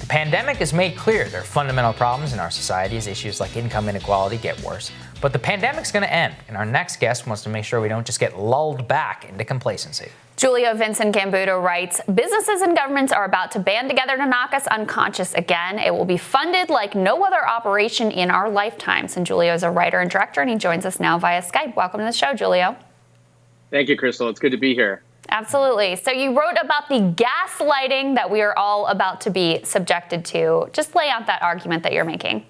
pandemic has made clear there are fundamental problems in our society as issues like income inequality get worse. But the pandemic's going to end, and our next guest wants to make sure we don't just get lulled back into complacency. Julio Vincent Gambuto writes, businesses and governments are about to band together to knock us unconscious again. It will be funded like no other operation in our lifetimes. And Julio is a writer and director, and he joins us now via Skype. Welcome to the show, Julio. Thank you, Crystal. It's good to be here. Absolutely. So you wrote about the gaslighting that we are all about to be subjected to. Just lay out that argument that you're making.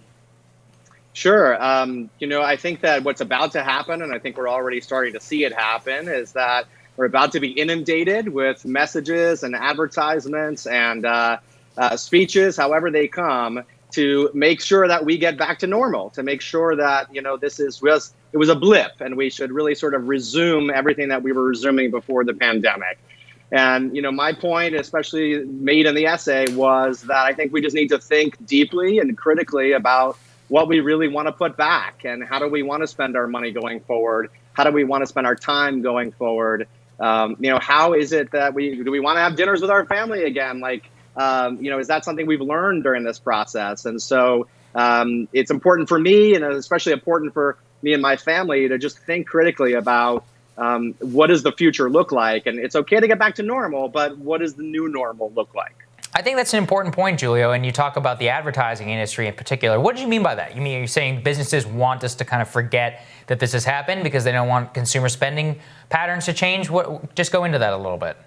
Sure. I think that what's about to happen, and I think we're already starting to see it happen, is that we're about to be inundated with messages and advertisements and speeches, however they come, to make sure that we get back to normal, to make sure that, it was a blip and we should really sort of resume everything that we were resuming before the pandemic. And, my point, especially made in the essay, was that I think we just need to think deeply and critically about what we really want to put back and how do we want to spend our money going forward? How do we want to spend our time going forward? How is it that do we want to have dinners with our family again? Is that something we've learned during this process? And so it's important for me, and especially important for me and my family, to just think critically about what does the future look like? And it's okay to get back to normal, but what does the new normal look like? I think that's an important point, Julio, and you talk about the advertising industry in particular. What do you mean by that? Are you saying businesses want us to kind of forget that this has happened because they don't want consumer spending patterns to change? Just go into that a little bit.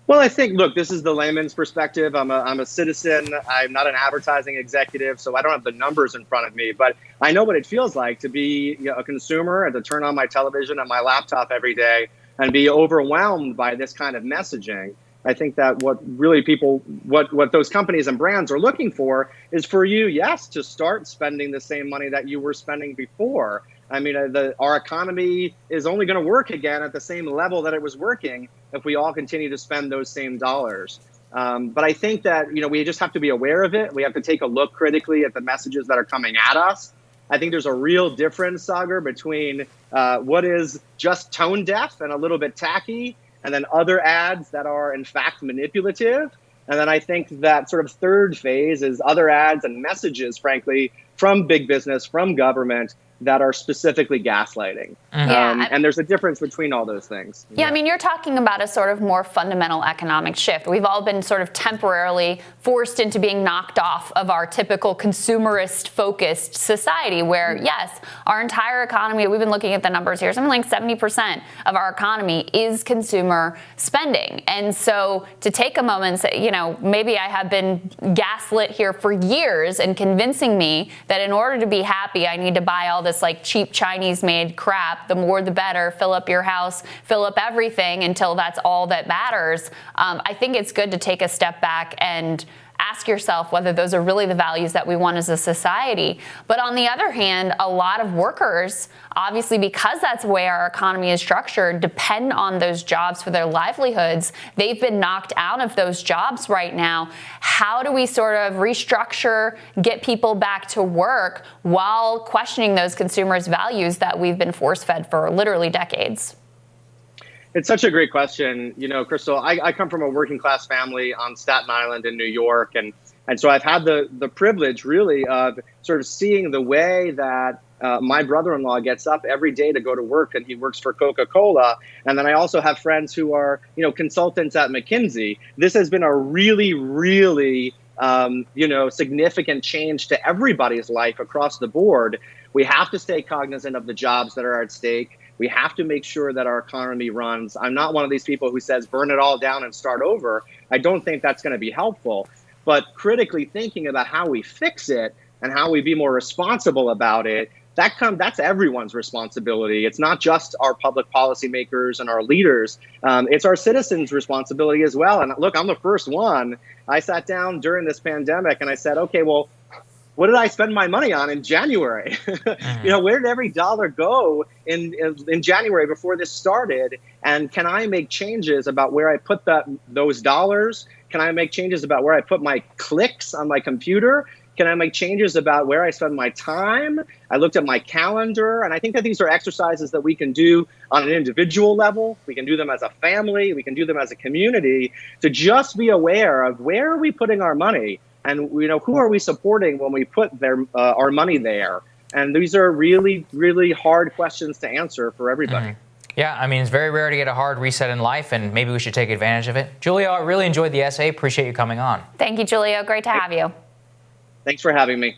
Well, I think, look, this is the layman's perspective. I'm a citizen. I'm not an advertising executive, so I don't have the numbers in front of me. But I know what it feels like to be a consumer and to turn on my television and my laptop every day and be overwhelmed by this kind of messaging. I think that what those companies and brands are looking for is for you, yes, to start spending the same money that you were spending before. Our economy is only going to work again at the same level that it was working if we all continue to spend those same dollars. But I think that, we just have to be aware of it. We have to take a look critically at the messages that are coming at us. I think there's a real difference, Sagar, between what is just tone deaf and a little bit tacky, and then other ads that are, in fact, manipulative. And then I think that sort of third phase is other ads and messages, frankly, from big business, from government, that are specifically gaslighting. And there's a difference between all those things. Yeah, you're talking about a sort of more fundamental economic shift. We've all been sort of temporarily forced into being knocked off of our typical consumerist-focused society where, yes, our entire economy, we've been looking at the numbers here, something like 70% of our economy is consumer spending. And so to take a moment and say, maybe I have been gaslit here for years and convincing me that in order to be happy, I need to buy all this cheap Chinese-made crap. The more the better. Fill up your house, fill up everything until that's all that matters. I think it's good to take a step back and ask yourself whether those are really the values that we want as a society. But on the other hand, a lot of workers, obviously because that's the way our economy is structured, depend on those jobs for their livelihoods. They've been knocked out of those jobs right now. How do we sort of restructure, get people back to work while questioning those consumers' values that we've been force-fed for literally decades? It's such a great question. Crystal, I come from a working class family on Staten Island in New York. And so I've had the privilege really of sort of seeing the way that my brother-in-law gets up every day to go to work, and he works for Coca-Cola. And then I also have friends who are, consultants at McKinsey. This has been a really, really, significant change to everybody's life across the board. We have to stay cognizant of the jobs that are at stake. We have to make sure that our economy runs. I'm not one of these people who says burn it all down and start over. I don't think that's going to be helpful. But critically thinking about how we fix it and how we be more responsible about it, that's everyone's responsibility. It's not just our public policymakers and our leaders. It's our citizens' responsibility as well. And look, I'm the first one. I sat down during this pandemic and I said, okay, well, what did I spend my money on in January? Where did every dollar go in January before this started? And can I make changes about where I put those dollars? Can I make changes about where I put my clicks on my computer? Can I make changes about where I spend my time? I looked at my calendar, and I think that these are exercises that we can do on an individual level. We can do them as a family. We can do them as a community to just be aware of where are we putting our money. And who are we supporting when we put our money there? And these are really, really hard questions to answer for everybody. Yeah, I mean, it's very rare to get a hard reset in life, and maybe we should take advantage of it. Julio, I really enjoyed the essay. Appreciate you coming on. Thank you, Julio. Great to have you. Thanks for having me.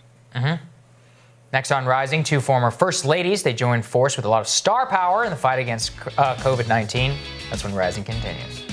Next on Rising, two former First Ladies. They joined force with a lot of star power in the fight against COVID-19. That's when Rising continues.